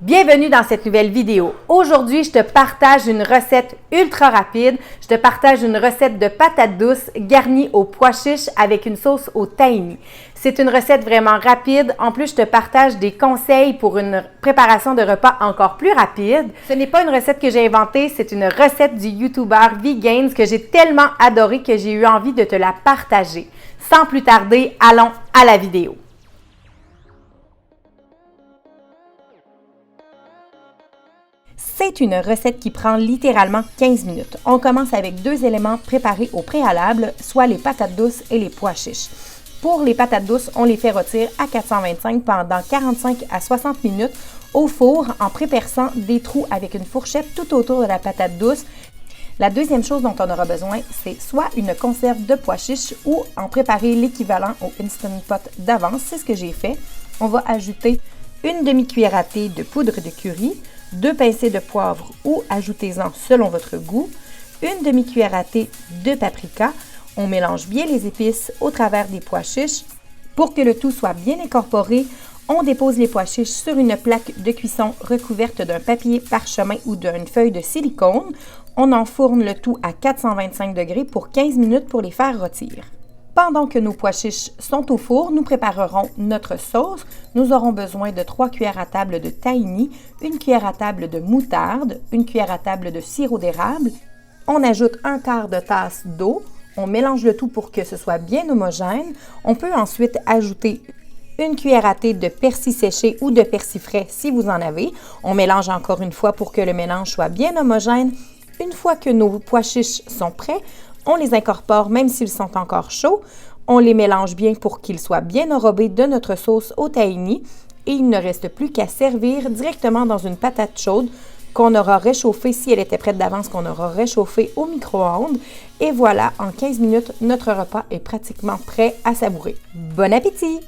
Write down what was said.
Bienvenue dans cette nouvelle vidéo. Aujourd'hui, je te partage une recette ultra rapide. Je te partage une recette de patates douces garnies aux pois chiches avec une sauce au tahini. C'est une recette vraiment rapide. En plus, je te partage des conseils pour une préparation de repas encore plus rapide. Ce n'est pas une recette que j'ai inventée, c'est une recette du YouTuber Vegans que j'ai tellement adorée que j'ai eu envie de te la partager. Sans plus tarder, allons à la vidéo. C'est une recette qui prend littéralement 15 minutes. On commence avec deux éléments préparés au préalable, soit les patates douces et les pois chiches. Pour les patates douces, on les fait rôtir à 425 pendant 45 à 60 minutes au four en préperçant des trous avec une fourchette tout autour de la patate douce. La deuxième chose dont on aura besoin, c'est soit une conserve de pois chiches ou en préparer l'équivalent au Instant Pot d'avance. C'est ce que j'ai fait. On va ajouter une demi-cuillère à thé de poudre de curry, 2 pincées de poivre ou ajoutez-en selon votre goût, une demi-cuillère à thé de paprika. On mélange bien les épices au travers des pois chiches. Pour que le tout soit bien incorporé, on dépose les pois chiches sur une plaque de cuisson recouverte d'un papier parchemin ou d'une feuille de silicone. On enfourne le tout à 425 degrés pour 15 minutes pour les faire rôtir. Pendant que nos pois chiches sont au four, nous préparerons notre sauce. Nous aurons besoin de 3 cuillères à table de tahini, 1 cuillère à table de moutarde, 1 cuillère à table de sirop d'érable. On ajoute 1/4 de tasse d'eau. On mélange le tout pour que ce soit bien homogène. On peut ensuite ajouter 1 cuillère à thé de persil séché ou de persil frais si vous en avez. On mélange encore une fois pour que le mélange soit bien homogène. Une fois que nos pois chiches sont prêts, on les incorpore même s'ils sont encore chauds. On les mélange bien pour qu'ils soient bien enrobés de notre sauce au tahini. Et il ne reste plus qu'à servir directement dans une patate chaude qu'on aura réchauffée, si elle était prête d'avance, qu'on aura réchauffée au micro-ondes. Et voilà, en 15 minutes, notre repas est pratiquement prêt à savourer. Bon appétit!